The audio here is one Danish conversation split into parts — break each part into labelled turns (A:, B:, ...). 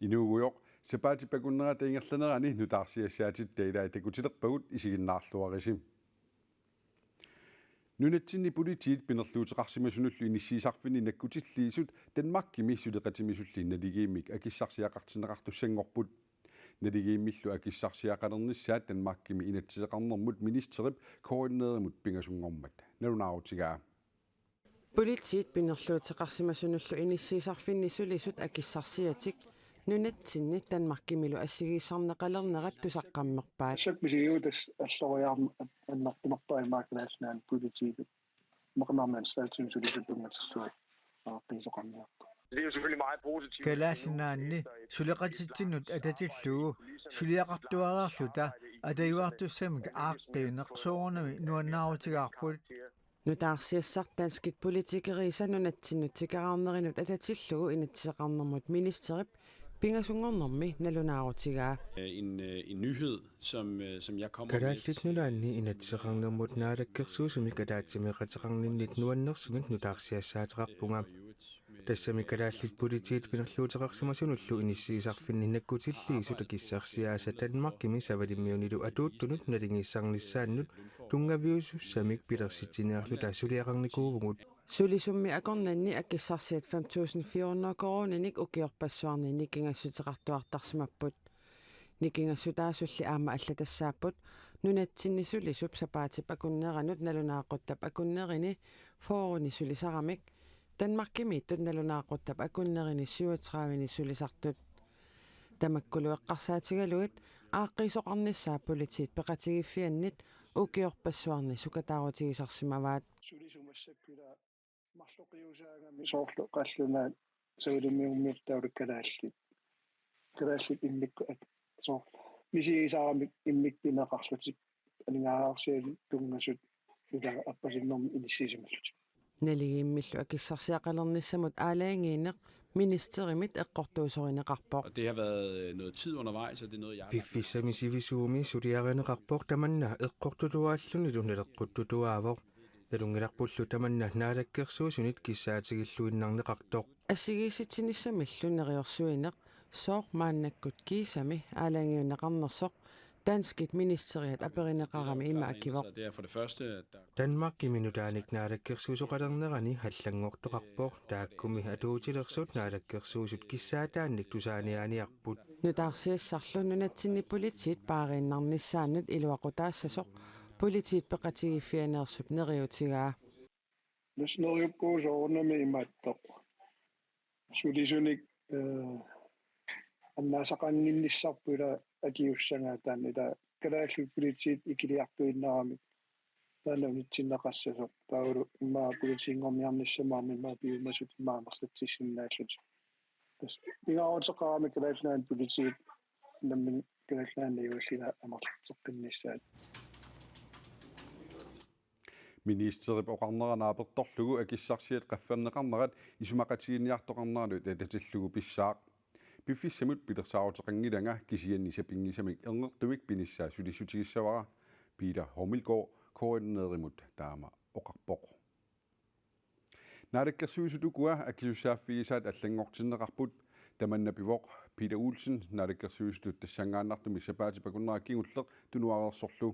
A: Inuugujoq sepaatipakunnera taingerlanerani nutaarsiassaatit takutilerpagut isiginnaarluarisim. Nunatsinni politiit pinerluuteqarsimasunullu inissiisarfini nakkutilliisut Danmarkimi suleqatimisulli naligiimmik akissarsiaqartineqartussangorput naligiimmillu akissarsiaqalernissaat Danmarkimi inatsiseqarnermut ministerip koordineret pingasungormat nalunaarutigaa
B: Politiit pinerluuteqarsimasunullu inissiisarfinnissulisut akissarsiatik nunatsinni Danmarkimilu assigiissarneqalernerat tusaqqammerpaat
C: Sukbisiutas alloriarma annartunerpaimaakalaasnaan politiit meqnarman staltimsulisupungatersuat qiisoqarniartu.
D: Det er jo selvfølgelig meget positivt.
E: Kalaasnaanni suleqatitsinut atatillugu suliaqartuararluta atayuartussamik aaqqiineqsuornami nuannaarutigaarput
B: nutaarsiassart danskit politikeriisa nunatsinut tikaraarnerinut atatillugu inatsiseqarnermut ministerip pingasungornermi nalunaarutigaa
F: en nyhed som jeg kommer
G: Kadaallit nulaanni inatsiseqarnermut naalakkersuusumik ataatsimiqatiqarninnit nuannersumik nutaarsiassaateqarpunga tassami kadaallit politiit pinerluuteqarsimasunullu inissiisarfinni nakkutilliisut akissarsiaasa Danmarkimi savalimmiunilu atuuttunut nalingiissarnissaannut tungaviusussamik pilersitiniarluta suliaqarnikuuvungut
B: sulisummi akornanni akissarsiat 5400 koronanik ukiorpassuarni nikingassuteqartuartarsimapput nikingassutaasulli aama allatassaapput nunatsinnissulisup sapaatip akunneranut nalunaaquttab akunnerini fooruni sulisaramik Danmarkimiittut nalunaaquttab akunnerini 37 sulisartut tamakkulueqqarsaatigaluit aaqqiisoqarnissaa politiit peqatigiffiannit ukiorpassuarni sukataarutigisarsimavaat
C: Sulisumassappila marluqiusaagami soorlu qalluna saulimiummiirtaulik kalaallit innikku at soor misigisaaramik immikpineqarlutik aningaarsiali tungasut ila appasinnорm inissiisimallut
B: naligiimmillu akissarsiaqalernissamut aalaangiineq ministerimit eqqortuusorineqarpoq.
F: Det har været noget tid undervejs, og det er noget, jeg har...
G: Piffissami sivisuumi suliareneqarpoq tamanna eqqortutuaallunilu naleqquttutuaavoq nalungilarpullu tamanna naalakkersuusunit kissaatigilluinnarneqartoq
B: assigiisitsinnissamillu neriorsuineq soor maannakkut kiisami aalaangiuneqarnersoq danskit ministeriat aperineqarami ima akivoq
F: Det er for det første...
G: Danmarkimi nutaanik naalakkersuusoqalernerani hallangortoqarpoq taakkumi atuutilersut naalakkersuusut kissaataannik tusaaniaaniarput
B: nutaarsiassarlu nunatsinni politiit paariinnarnissaannut iluaqutaassasuq politiit peqatigiffianeersup neriutigaa
C: nusneriuppuusoornami imaattoq sulisunik annaasaqanginnissarpula akiussangaataan ila kalaallu politiit ikiliartuinnaramik taana unitsinneqassasoq taulu immaa politiingormiarnissamaarmi immaa piumasut immaamerlatsissinnaallут tas ingaarutеқарами kalaallaan politiit nammin kalaallaan iullila amarteqqinnissaat
A: ministerip oqarneranaapertorlugu akissarsiat qafferneqarnerat isumaqatiginniartoqarneralut atatillugu pissaaq piffissamut pilersaaruteqangilanga kisiannisapingisamik ernertumik pinissaa sulissutigissavara Peter Hommelgaard koordineerimut taama oqarpoq naalakkersuisutukua akissussaafigisaat allangortinneqarput tamanna pivoq Peter Olsen naalakkersuisutut tassangaannartumi sapaatipakunnera kingulleq tunuareersorlu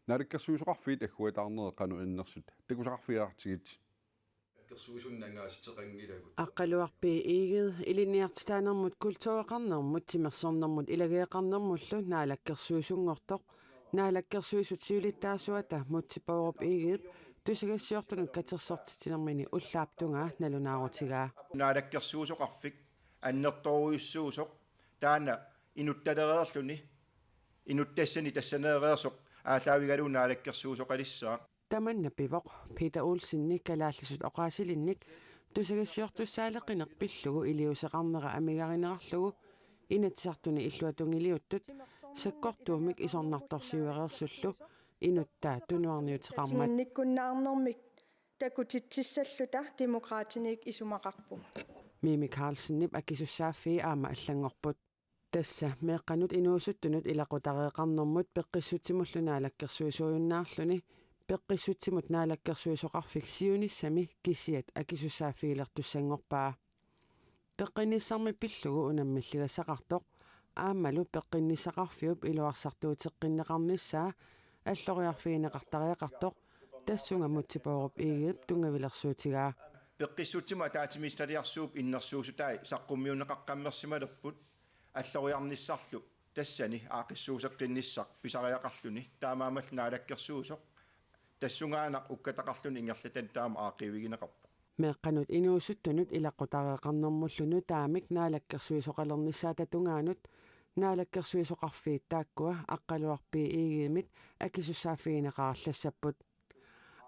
A: naalakkersuisuqarfiit agguataarnereqanu innersut takusaqarfiaartigit
B: aqqaluarpii iigid iliniartitaanermut kultuuqarnermut timersornermut ilageeqarnermullu naalakkersuisungortoq naalakkersuisut siulittaasuata mutsipaurup iigid tusagassiortunut katersortitinermini ullaaptungaa nalunaarutigaa
H: naalakkersuusoqarfik annertoruissuusoq taana inuttalereerluni inuttassani tassaneereersoq аалаавигалу наалаккерсуусоқалиссаа
B: tamanna pivoq Peter Olsenni kalaallisut oqaasilinnik tusagassiortussaaleqqinerpillugu iliuseqarnera amigarinерарлугу inatsartuni illuatungiliuttut sakkortuumik isornartorsiuereersullu inuttaa tunuarniuteqarmat
I: nikkunnaarnermik takutitsissalluta demokraatinik isumaqarpu
B: Mimi Carlsennip akisussaaffii aama allangorput tassa meeqqanut inuusuttunut ilaqutareeqarnermut peqqissutsimullu naalakkersuisuujunnaarluni peqqissutsimut naalakkersuisoqarfik siunissami kisiat akisussaafiilertussangorpaa peqqinissarmi pillugu unammalligassaqartoq aammalu peqqinissaqarfiup iluarsartuutiqqinneqarnissaa аллориарфигинеқартариақартоқ тассунга мутсипооруп иигип тунгаvilерсуутигаа
H: пеққиссуутсима таатимисталиарсууп иннерсуусутай саққуммиунеқаққаммерсималерпут аллориарниссарлу тассани аақиссуусеққинниссақ писариақарлүни таамаамал наалаккерсуусоқ тассунгаанақ уккатақарлүни ингерлатан таама аақивигинеқарпо
B: меэққанут инуусуттунут илаққутариақарнэрмуллуну таамик наалаккерсуисоқалерниссаа татунгаанут наалаккерсуисоқарфиит тааккуа аққалуарпии иигиимит акисуссааффигинеқараллассаппут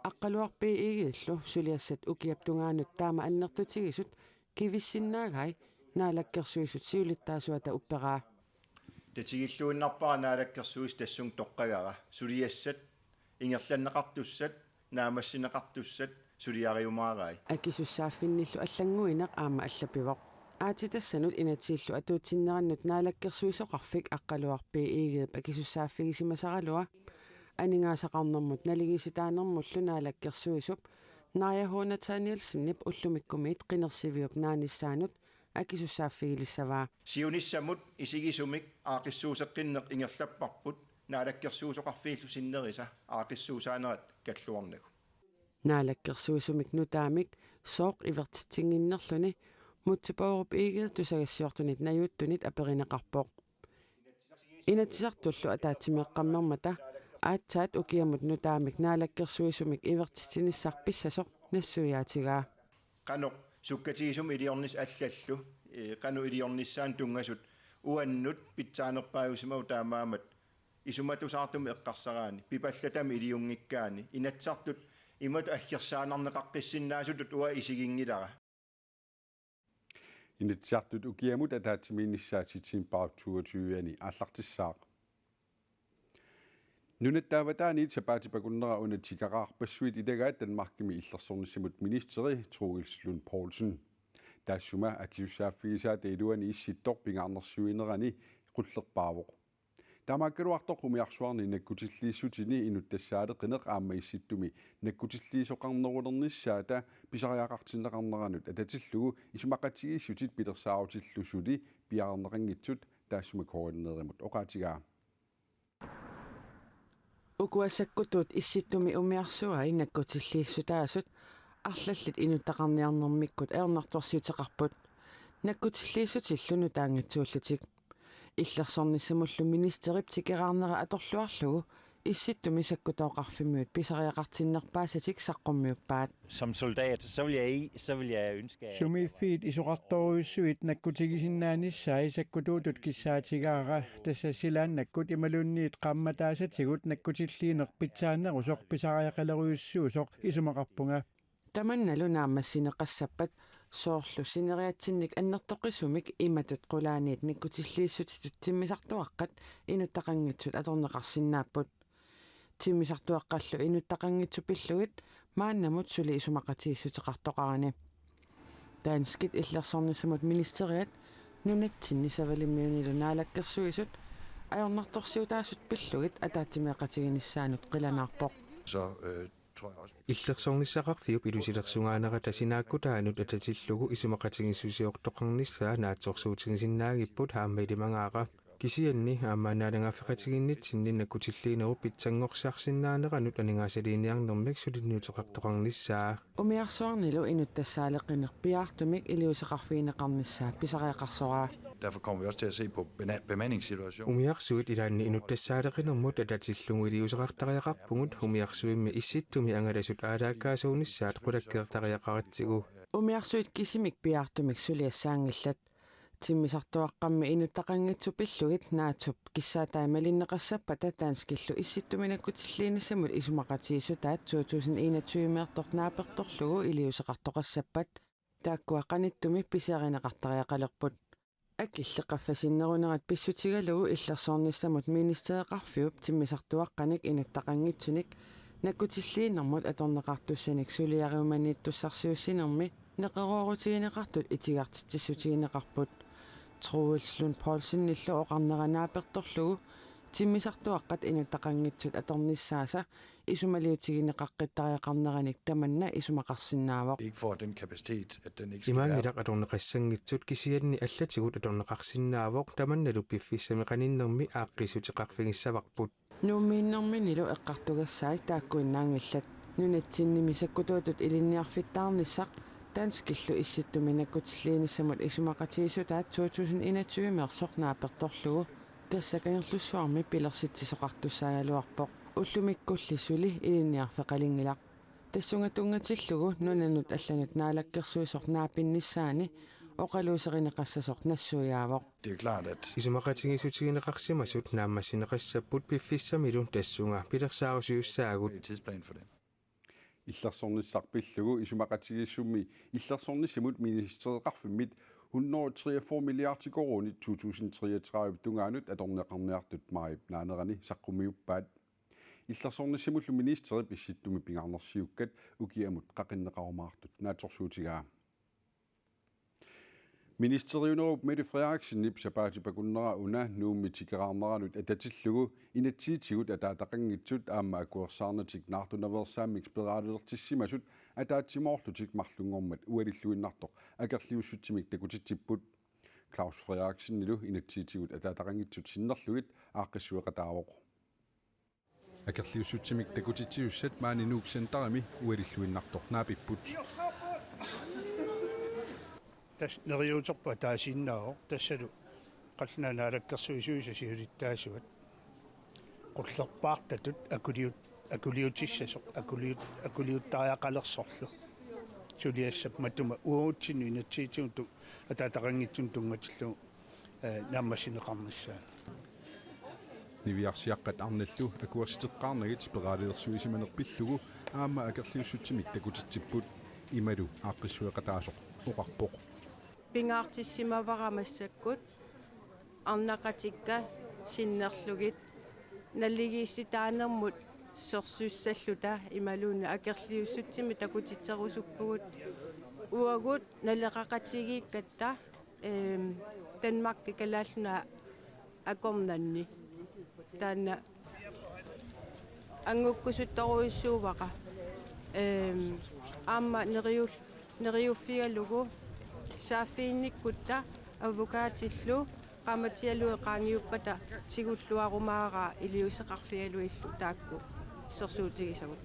B: аққалуарпии иигииллу сулиассат укиаптунгаанут таама аннертутигисут кивиссиннаагай наалаккерсуисут сиулиттаасуата уппераа
H: татигиллуиннарпара наалаккерсуис тассун тоққагара сулиассат ингерланнеқартуссат наамассинеқартуссат сулиариумаарай
B: акисуссааффинниллу аллангуинеқ аама аллапивоқ аатитассанут инатсииллу атуутсиннераннут наалаккерсуисоқарфик аққалуарпии иигиип акисуссааффигисимасаралуа анингаасақарнэрмут налигиситаанермуллу наалаккерсуисуп нааяхуунатааниалсиннип уллумиккумиит қинерсивиуп нааниссаанут акисуссааффигилиссаваа
H: сиуниссамут исигисумик аақиссуусеққиннеқ ингерлаппарпут наалаккерсуусоқарфииллу синнериса аақиссуусаанерат каллуарнагу
B: наалаккерсуисумик нутаамик сооқ ивертитсингиннерлүни мутсипооруп иигиит тусагассиортунит наюуттунит аперинеқарпоқ инатсисартуллу атаатсимеэққаммермата аатсаат укиамут нутаамик наалаккерсуисумик ивертитсиниссарписсасоқ нассуяатигаа
H: qanoq sukkatigisum iliornis аллаллу qanu iliornissaan tungasut uannut pitsaanerpaayusimau taamaamat исуматусаартуми эққарсараани пипаллатами илиунгиккаани инатсартут имат аггерсаанарнеқаққиссиннаасутут уа исигингилара
A: инатсартут укиамут атаатсимиинниссаатитсин паа 22-ани ааллартиссаақ нунаттааватаани сапаатипакуннера уна тикараарпассуит илагаат данмаркими иллерсорнissимут министери Troels Lund Poulsen таассума акисуссааффигисаа таилуани исситтор пингаарнерсуинерани qullerpaavoq тамаккалуартоқ хумиарсуарни наккутиллииссутини инуттассаалеқинеқ аама исситтуми наккутиллиисоқарнерулерниссаата писариақартиннеқарнеранут ататиллугу исумақатигииссутит пилерсаарутиллусули пиаарнеқангитсут таассума координееримут оқаатигаа
B: укуассаккутут исситтуми умиарсуай наккутиллииссутаасут арлаллит инуттақарниарнэрмиккут аернарторсиутеқарпут наккутиллииссутиллуну таангатсууллутик иллерсорниссамуллу министерип тикераарнера аторлуарлугу исситтуми саккутооқарфиммуут писариақартиннерпаасатик саққуммиуппаат
D: Som soldat, så vil jeg ønske at
E: сумиффиит исоқарторуйссуит наккутигисиннаанissaи саккутуутут киссаатигаара тассасилааннаккут ималунниит қамматаасатигут наккутиллиинеқ питсааннерусоқ писариақалеруйуссуусоқ исумақарпунга
B: таманналу наамассинеқассаппат соорлу синериатсинник аннертоқисумик иматут қулааниит наккутиллииссутитут тиммисартуаққат инуттақангитсут аторнеқарсинааппут тиммисартуаққаллу инуттақангитсупиллугит мааннамут сули исумақатииссутеқартоқарани таанскит иллерсорнissамут министериат нунатсиннисавалиммиунилу наалаккерсуисут аернарторсиутаасут пиллугит атаатсимеқатигиниссаанут қиланаарпоқ
G: иллерсорнissaqarfiup ilusilersungaanera tasinaakutaanut atatillugu исумақатигиссусиортоқарнissaa наатсорсуутигисиннаагиппут хааммаилимангааqa кисианни аамаанааlangaффеқатигиннитсинни наккутиллиинеру питсангорсиарсиннаанеранут анингаасалиниарнэрмик сулинниутеқартоқарнissaa
B: умиарсуарнилу инуттассаалеққинерпиаартумик илиусеқарфигинеқарнissaa писариақарсораа
J: Derfor kommer vi også til at se på bemandingssituationen.
G: Umiarsuit ilani inuttassaalaqinэрmut atatillugu iliuseqartariaqarpungut umiarsuimmi issittumi angalasut aalaakkaasuunissaat qulakkeertariaqaritsigu
B: умиарсуит кисимик пиаартумик сулиассаангилlat тиммисартуаққамми инуттақангитсупиллугит наатсуп киссаатаамалиннеқассаппа татаанскиллу исситтуминаккутиллиинассамут исумақатииссутаат 2021 илиусеқартоқассаппат тааккуақаниттуми писаринеқартариақалерпут акиллеқаффасиннерунерат писсутигалугу иллерсорнissамут министериқарфиуп тиммисартуаққаник инуттақангитсуник наккутиллииннэрмут аторнеқартуссаник сулиариуманииттуссарсиуссинерми неқеруарутигинеқартут итигартитсиссутигинеқарпут Troels Lund Poulsen ниллу оқарнеранааперторлугу тиммисартуаққат инуттақангитсут аторнissaаса исумалиутигинеқаққиттариақарнераник таманна исумақарсинаавоқ
J: Ikke får den kapacitet, at den ikke skal være.
G: Имаангилақ аторнеқассангитсут кисианни аллатигут аторнеқарсинаавоқ таманналу пиффиссами қаниннерми ааққисутеқарфигиссаварпут
B: нуумииннэрминилу эққартугассаи тааккуиннаангиллат нунатсинними саккутуутут илинниарфиттаарниссақ танскиллу исситтуминаккутиллииниссамут исумақатигисутаат 2021 мерсорнааперторлугу тассакаерлуссуарми пилерситсисоқартуссааялуарпоқ уллумиккуллисули илинниарфеқалингилақ тассунгатунгатиллугу нунанут алланут наалаккерсуисоқ наапиннissaани оқалуусеринеқассасоқ нассуяавоқ.
J: Det er klart, at
G: исумақатигисутигинеқарсимасут нааммассинеқассаппут пиффиссамилу тассунга пилерсаарусиуссаагут
J: tidsplan for det.
A: иллерсорниссарпиллугу исумақатигиссуми иллерсорнисимут министериқарфиммит 143 milliarder koroni 2033 tungaanut atorneqarniartut maip naanerani saqqumiyuppaat иллерсорнисимуллу министери писситтуми пингарнерсиуккат укиамут qaqinneqarumaartut naatorsuutigaa Ministeriunerup Mette Frederiksen nipsapaatipakunnera una nuummitikeraarneranut atatillugu inatsiitigut ataataqanngitsut aamma akuersaarnatik naartunaversaamik speraalelertissimasut ataatsimorlutik marlungormat ualilluinnartoq akerliussutsimik takutitsipput Claus Frederiksen nilu inatsiitigut ataataqanngitsut sinnerlugit aaqqissueqataaroq akerliussutsimik takutitsiussat maani nuuksentarimi ualilluinnartoq naapipput
C: тас нериутерпа таасиннао тассалу қалланаалаккерсуисуиса сиулиттаасуат qullerpaartatut акулиутиссасоқ акулиуттариақалерсорлу сулиассап матума уутсину инатсиитсуунту атаатақангитсун тунгатиллу нааммассинеқарнассаа
A: Niviarsiaqqat arnallu akuarsiteqqaarnagit speraaleersuisimанерпиллугу аама акерлиуссутсимик такутитсиппут ималу ааққиссуеқатаасоқ оқарпоқ
I: пингаартиссимаварамассаккут арнақатикка синнерлугит наллигиисситаанермут сорсуссаллута ималуунна акерлиуссутсими такутитсерусуппугут уагут налеқақатигииккатта Danmark калааллуна акорнанни таана ангуккусутторуиссууваqa аама нериуффигалугу сааффиинниккутта авокаатиллу qamatialue qaangiuppata sigulluarumaaraa iliusseqarfialuillu taakku sersuutigisagut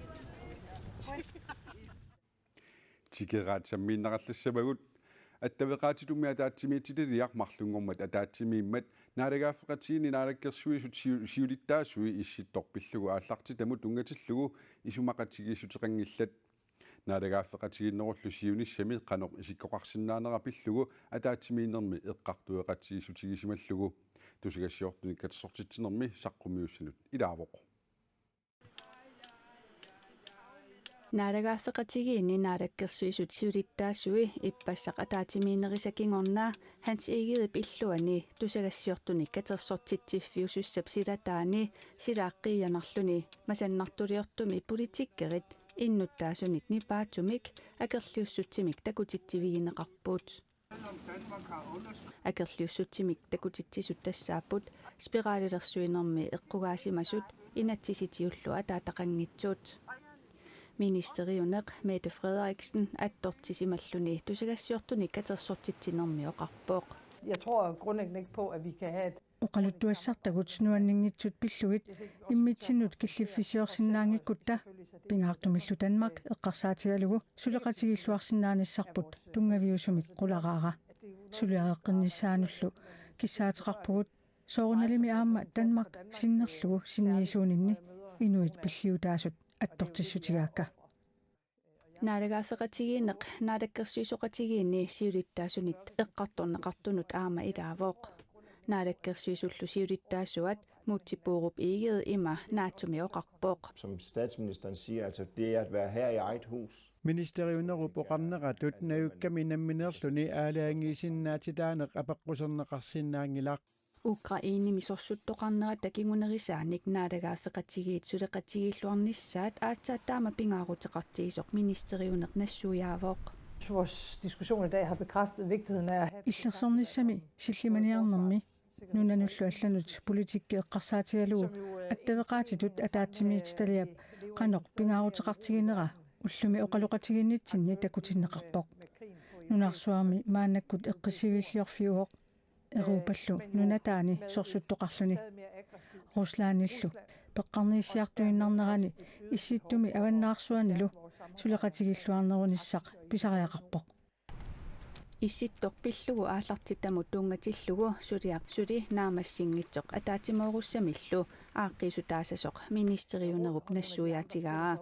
A: tikeraatsammiinnerallasamagut attavеqaatitumi ataatimiititiliaq marlungormat ataatimiimmat naalagaaffeqatiini naalakkersuisut siulittaasui issittorpillugu aallartitamut ungatillugu isumaqatigiisuteqangillat naalagaaffeqatiginnerullu siunissami qanoq isikkoqarsinnaanera ataatimiinnermi eqqartueqatigisutigisimаллугу tusigassiortunik katersortitsinermi saqqumиусsanut ilaavoq
K: Naalagaaffeqatigiini naalakkersuisut siulittaassui ippassaq ataatimiinnerisakingornaa hans igidip illuani tusagassiortunik katersortitsiffiusussap silataani silaaqqiiyanarluni masannartuliortumi politikkerit innuttaasunik nipaatumik akerliussutsimik takutittivigineqarpuut akerliussutsimik takutitsisut tassaaput spiraalilersuinermi eqqugaasimasut inatsisitiullu ataataqanngitsuut ministeriuneq Mette Frederiksen attortisimalluni tusagassiortunik katersortitsinermi oqarpooq
L: Jeg tror grundlæggende ikke på at vi kan have et
E: Oqaluttuassartagut nuanninngitsut pillugit immitsinut killiffisioorsinnaangikkutta pingaartumillu Danmark eqqarsaatigalugu suleqatigilluarsinnaanissarput tungaviusumik qularaara suliareqqinnissaanullu kissaateqarpugut soorunalimi aamma Danmark sinnerlugu sinniisuuninni inuit pilliutaasut attortissutigaakka
K: Naalagaaffeqatigiineq naalakkersuisoqatigiinni siulittaasunit eqqartorneqartunut aama ilaavooq naalakkersuisullu siulittaassuat muutipuurup igede ima naatsumi oqarpooq
H: Som statsministeren siger, altså det er at være her i eget hus.
E: Ministeriunerup oqarneratut nayukkaminamminerluni aalaangiisinnaatitaaneq apeqqusernеqarsinnaangilaq
K: Ukrainimisorsuttoqarnera takingunerisaanik naalagaaffeqatigiit suleqatigilluarnissaat aatsaataama pingaaruteqartigisoq ministeriuneq nassuyaavooq
L: Vores diskussion i dag har bekræftet vigtigheden af at have
E: иллерсорниссами силlimaniarnermi nunanullu allanut politikki eqqarsaatigalugu attavеqaatitut ataatimiititaliap qanoq pingaarutiqartiginera ullumi oqaloqatiginnitsinni takutinnaqarpoq nunarsuarmi maanakkut eqqisiviilliorfiuoq eruupallu nunataani sorsuttoqarluni ruslaanillu peqqarniissiartuinnarnerani issittumi avannaarsuanilu suleqatigilluarnerunissaq pisariaqarpoq
K: Issittoq pillugu aallartitamu tungatillugu suli naamassingitsoq ataatimoorussamillu aaqqisutaasasoq ministeriunerup nassuuyaatigaa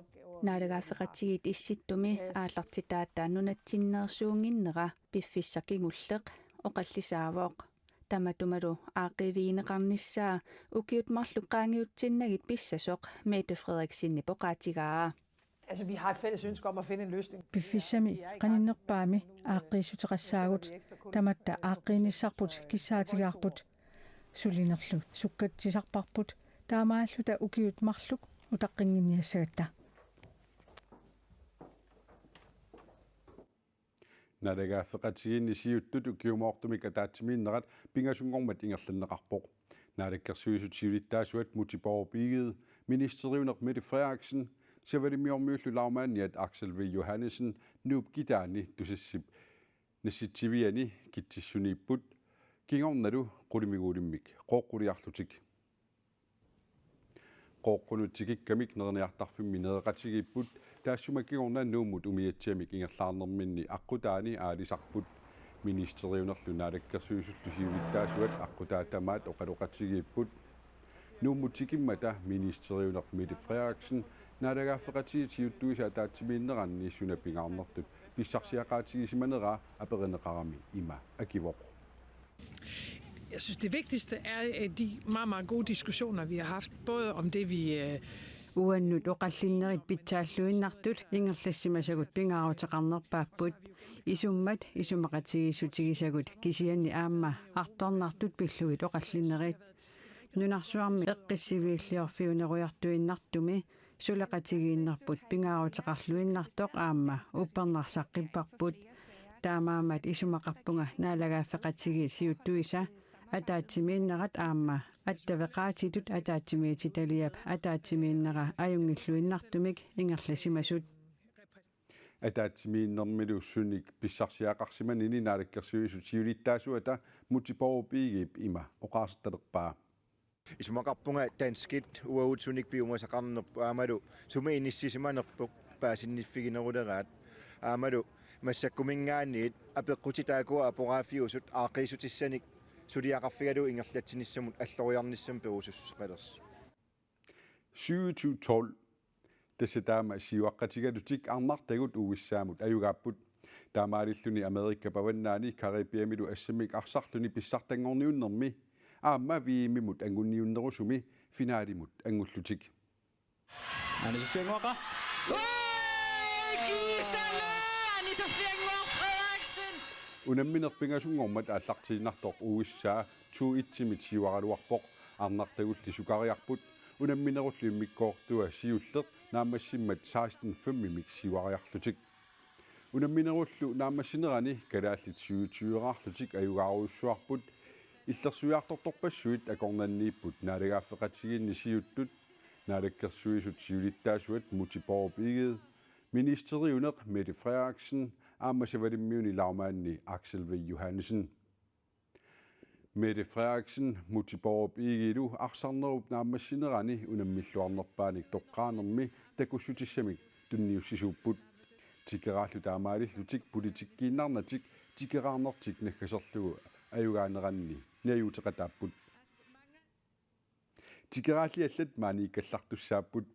K: naalagaafeqatigit issittumi aallartitaattaa nunatsinneersuunginnera piffissakingulleq oqallisaavoq tamatumalu aaqiviineqarnissaa ukiut marlu qaangiutsinnagit pissasoq Mette Frederiksinni poqaatigaa
L: Altså, vi har et fælles ønske om at finde en løsning.
E: Piffissami qaninnerpaami aaqqisutiqassaagut tamatta aaqqiinissarput kissaatigaarput sulinerlu sukkatsisarparput taamaalluta ukiut marluk utaqqinginniassagatta
A: naalaгааффеқатигиинни сиуттут укиумоортумик атаатсимииннерат пингасунгормат ингерланнеқарпоқ наалаккерсуисут мутипоорпигиит министериунеқ Mette Frederiksen севалимиормиуллу лармаанниат Axel V. Johannesen нууп китаани тусиссип насситсивиани китсиссунииппут кингорналу qulимигуулиммик қооққулиарлутик қооққунутсигиккамик нерниартарфимми неэқатигиппут таассумаккигорнаа нууммут умиатсиамик ингерлаарнерминни аққутаани аалисарпут министериунерлу наалаккерсуисуллу сиулиттаасуат аққутаатамаат оқалоқатигиппут нууммутсикиммата министериунер Mette Frederiksen наалагааффеқатигитиуттуиса таатсимииннеранни сунаппингаарнертут писсарсиақаатигисиманера аперинеқарами има акивоқ.
M: Jeg synes, det vigtigste er de meget, meget gode diskussioner, vi har haft, både om det, vi
B: uannut oqallinnerit pitsaalluinnartut ingerlassimasagut pingaarutaqarnerpaapput isummat isumaqatigisutigisagut kisianni aamma artornartut pillugit oqallinnerit nunarsuarmi eqqissiviilliorfiunerujartuinnartumi sulaqatigiinnerput pingaarutaqarluinnartoq aamma uppernarsaqqiparput taamaamat isumaqarpunga naalagaafeqatigi siuttuisa атаатсимииннерат аама аттавеқаатитут атаатсимиититалиап атаатсимииннера аюнгиллуиннартумик ингерласимасут
A: атаатсимииннэрмилуссуник писсарсиақарсиманини наалаккерсуисут сиулиттаасуата мутипоорпигип има оқаарсталерпаа
H: исумақарпунга танскит уаутсуник пиумасақарнерпу аамалу сумаиниссисиманерпук паасинниффигинерулераат аамалу массаккумингаанниит апеққутитаакуа апорафиусут аақисутиссаник сулиақарфигалу ингерлатсиниссамут аллориарниссам перусуссеқалерс
A: 2012 тасатаама сиуаққатигалутик арнартагут уиссаамут аюгааппут таамаалиллуни Америкка паваннаани Карибиамилу ассамик арсарлуни писсартангорниуннэрми аама виимимут ангунниуннерусуми финаалимут ангуллутик
N: Anne Sofie Ngwaqa
A: унамминерпингасунгормат ааллартииннартоқ уиссаа туитсимит сиуараluarpoq арнартагулли сукариарпут унамминерулли миккоортуа сиуллеқ наамассиммат 16-5 сиуариарлутик унамминеруллу наамассинерани калааллит 2020-аарлутик аюгааруйуссуарпут иллерсуиарторторпассуит акорнаннииппут наалагааффеқатсигинни сиуттут наалаккерсуисут сиулиттаасуат мутипоорпигиит министериунеқ Mette Frederiksen аамасавалиммиуни лармаанни Axel V. Johannesen Mette Frederiksen мутипоорпигилу арсарнеруп наамассинерани унаммиллуарнерпааник тоққаанерми такуссутиссамик тунниуссисууппут тикерааллу таамаалиллутик политиккииннарнатик тикераарнертик наггасерлугу аюгаанеранни ниаюутеқатааппут тикерааллиаллат maanikkallartussaapпут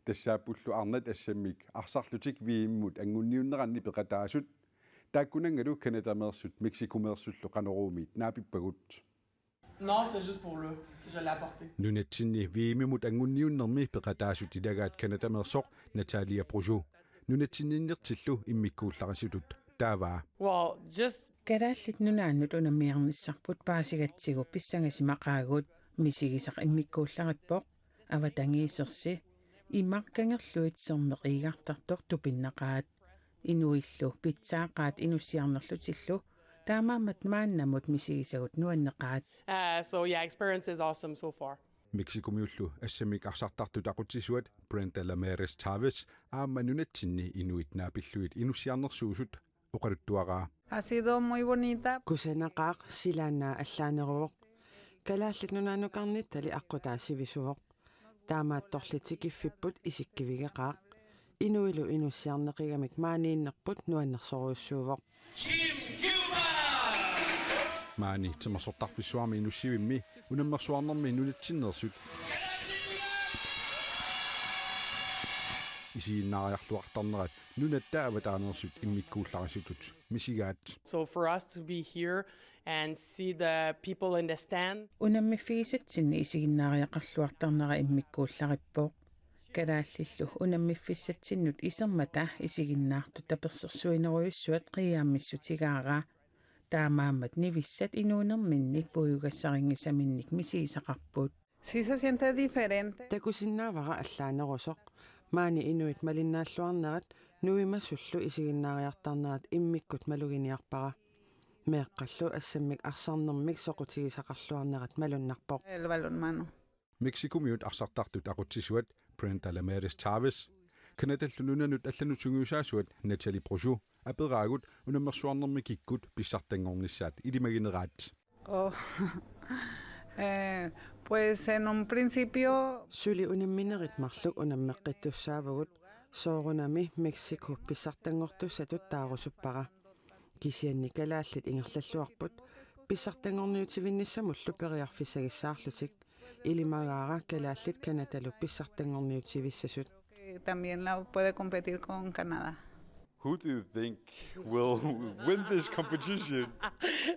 A: тассааппуллу арнат ассаммик арсарлутик вииммут ангунниуннеранни пеқатаасут тааккунангалу канадамеерсут мексикумеерсуллу каноруумит наапиппагут
O: Non, c'est juste pour le. Je l'ai apporté.
A: нунатсинни виимимут ангунниуннерми пеқатаасут илагаат канадамеерсоқ Наталия Бружо нунатсинниnnертиллу иммиккуулларасутут тааваа
O: Well, just
P: Калааллит нунааннут унаммиарниссарпут паасигатсигу писсангасимақаагут мисигисақ иммиккууллариппоқ аватангиисерси иммаркангерлуитсернеқигартартор тупиннақаат инуиллу питсаақаат инуссиарнерлутиллу таамаамат мааннамут мисигисагут нуаннеқаат
O: so yeah, experience is awesome so far.
A: Mexicomiullu assamik arsartartut aqutsisuat Brenda Lamares Taves aammanunatsinni inuitnaapilluit inussiarnersuusut oqaluttuaraa.
Q: Ha sido muy bonita.
B: Kusanaqaaq silaannaa allaaneruvoq. Kalaallit nunaanukarnittali aqqutaasivisuvoq. Taamaattorlitik iffipput isikkivigeqaaq. Inuilu inussiarneqigamik maaniinnerput nuannersoruussuuvoq.
A: Maani timersortarfissuarmi inussivimmi unammersuarnermi inunatsinnersut. Isiinnaariarluartarnerat nunattaavataannersut immikkuullarisutut misigaat.
O: So for us to be here and see the people in the stand.
P: Unammifigisatsinni isiginnaariaqarluartarnera immikkuullarippoq. Kalaallillu unammiffissatsinnut isermata isiginnaartu tapersersuineruyussuat qiyaamissutigaara. Taamaammat nivissat inuunerminni puujugassaringisaminnik misiisaqarput.
Q: Sí se siente diferente.
B: Takusinnaavara allaanerusoq. Maani inuit malinnaalluarnerat nuimassullu isiginnaariartarnerat immikkut maluginiarpara. Meeqqallu assammik arsarnermik soqutigisaqarluarnerat malunnarpoq.
Q: El balonmano.
A: Mexicomiut arsartartut aqutsisuat Brenda Lamares Taves. Kanadallununanut allanutungiusaasuat Natalie Brochu apedraagut unammersuarnermi kikkut pissartangornissaat ilimagineraat.
Q: Oh. Pues en un principio
B: suli unamminerit marluk unammeqqittussaavagut soorunami Mexico pissartangortussatut taarusuppara. Kisianni kalaallit ingerlalluarput pissartangorniutivinnissamullu periarfissagissaarlutik ilimagaara kalaallit Kanadalu pissartangorniutivissasut.
Q: También la puede competir con Canadá.
R: Who do you think will win this competition?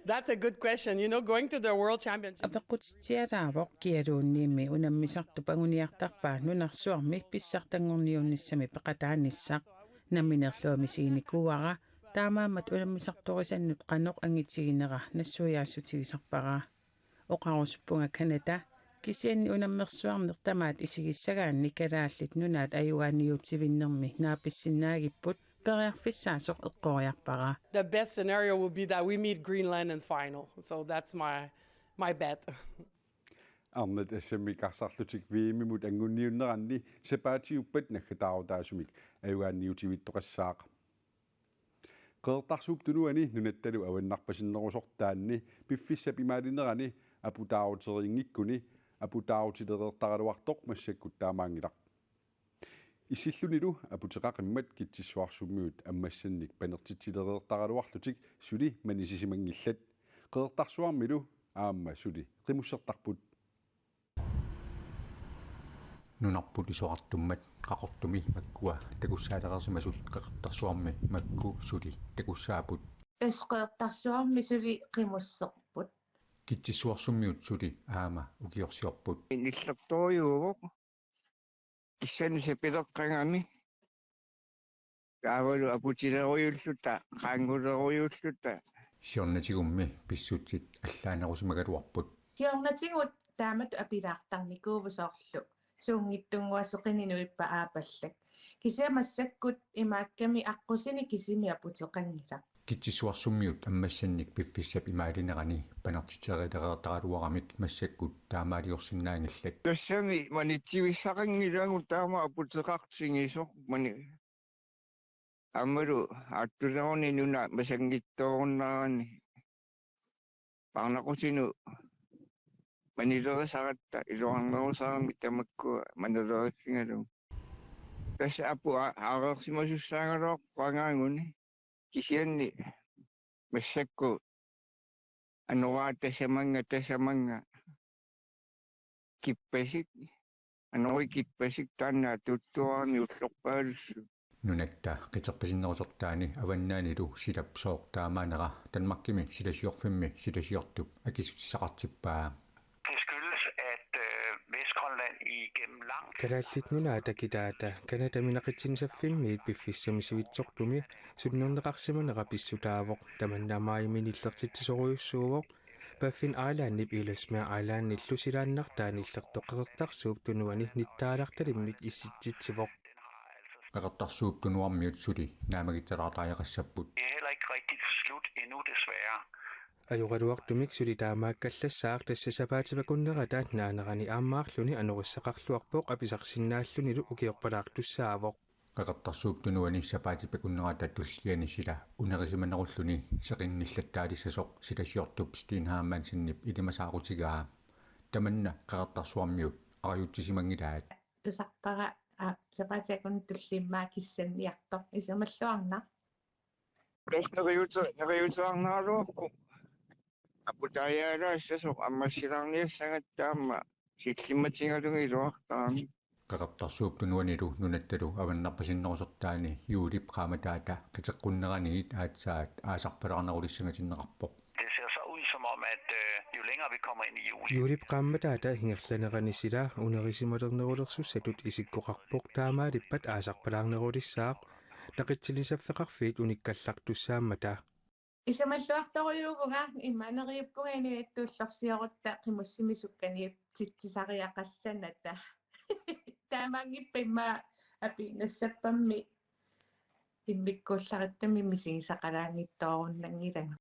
O: That's a good question. You know, going to the World Championship.
P: Apaqutitiaraavoq kialuunniimi unammisartupanguniartarpaa nunarsuarmi pissartangorniunnissami peqataanissaq naminerluami siinikuara taamaammat unammisartorisannut qanoq angitiginera nassuiaassutigisarpara oqarusuppunga Kanada kisianni unammersuarnertamaat isigissagaanni kalaallit nunaat ajugaaniutivinnermi naapissinnaagiput periarfissaasoq eqqoriarpara.
O: The best scenario would be that we meet Greenland in final. So that's my bet.
A: Arnet assamikarsarlutik viimimut angunniunneranni sapaatiuppat naggataarutaasumik ajugaaniutivittoqassaaq. Qeertarsuuptunuani nunattalu avannarpasinnerusortaanni piffissap imaalinerani aputaaruteriingikkuni aputaarutilereertaraluartoq massakkut taamaangilaq. Isillunilu aputeqaqimmat kitsissuarsummiut ammassannik panertitilereertaraluarlutik suli manisisimanngillat qeertarsuarmilu aamma suli qimussertarput
S: nunarput isuartummat qaqortumi makkua takussaalerersimasut qeqertarsuarmi makku suli takussaaput
T: esqeertarsuarmi suli qimusserput
S: kitsissuarsummiut suli aama ukiorsiorput
U: illertoriuuvoq kissani sepileqqangami taavalu aputileruyullutta qaanguleruyullutta
S: siornatigummi pissutsit allaanerusimagaluarput
T: siornatigut taamat apilaartarnikuuvusoorlu suungittunguaseqininu ippa aapallak kisiamassakut imaakkami aqqusini kisimi aputeqangila
S: kitsissuarsummiut ammassannik piffissap imaalinерани panertitereereertaraluaramik massakkut taamaaliorsinnaangillat
U: tassami manitsivissaqangilaangu taama aputeqartingisoq mani ammalu attuleruni nuna masangittoorunnerani parnaqusinu manilerisaqatta iluarnerusarami tamakkua manulerissingalu tassa apu aareersimasussaangaloq qangaanguni kisianni massakku anuraa tassamanga kippasik anuri kippasik taanna tuttuarni ullorpaalussu
S: nunatta qiterpasinnerusortaani avannaanilu silapsooq taamaanera tanmakkimi silasiorfimmi silasiortup akisutissaqartippaa
G: kalaallit nunaata kitaata Kanada minaqitsinsaffimmiit piffissamisiwitsortumi sunnerneqarsimanera pissutaavoq tamannaamaayiminillertittisoruyussuuvoq paffin aalaannip ilasmea aalaannillu silaannartaani illertoqeqertarsuup tunuani nittaalartalimmik issitsitsivoq
S: qeqertarsuup tunuarmiut suli naamagitaraartaajaqassapput
V: Det er heller ikke rigtigt slut endnu, desværre.
G: Ajuqaluartumik sulitaamaakkallasaaq tassasapaativakуннерataat naanерани ааммаарлүни анорissaqarluarpoq apisarsinnaallunilu ukiorpalaartussaavoq
S: qaqartarsuup tunuani sapaatipakуннерата туллиани сила унерисиманеруллуни сеқинниллаттаалиссасоқ силасиортуп стиинхаамаан синнип илимасаақутигаа таманна qaqartarsuarmiut ariuttisimangilaat
T: тусарпара сапаатиакун туллиммаа киссанниарто исамаллуарна
U: нeriutuarnaaluarku апутаяалаассасоқ аммассилаарниассагаттаама силлиматингалугилуартаами
S: qaqartarsuup tunuanilу nunattalu аваннарпасиннерусертаани юулип qaamataata qiteqqunneranigit aatsaat aasarpalarnerulissangatinnеқарpoq
F: Det ser så ud som om, at jo længere vi kommer ind i juli...
G: Juulip qaamataata hingerlanerani sila unerisimaleernerulersussatut isikkoqarpoq taamaalippat aasarpalarnerulissaaq naqitsilisaffeqarfiit unikkallartussaamata
T: исамаллуарторюугунга имманериуппугани аттууллорсиорутта қимуссимисуккани титсисариақассаната таамангиппимма апинассаппамми иммиккууллариттами мисигисақалаангиттооруннангилага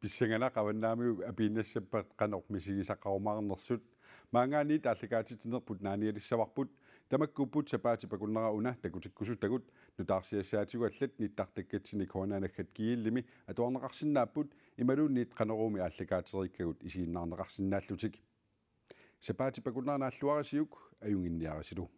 A: писсангана qavannaamu apiinnassappat qanor misigisaqarumаарнерсут маангаани тааллакаатитинерпут нааниалиссаварпут тамаккуппут сапаатипакуннера уна такутиккусутагут нутаарсиассаатигуаллат ниттартаккатсини коонанаггат кииллими атуарнеқарсинааппут ималуунниит qanорууми ааллакаатериккагут исииннаарнеқарсинааллутик сапаатипакуннера нааллуарасиук аюнгинниарасилу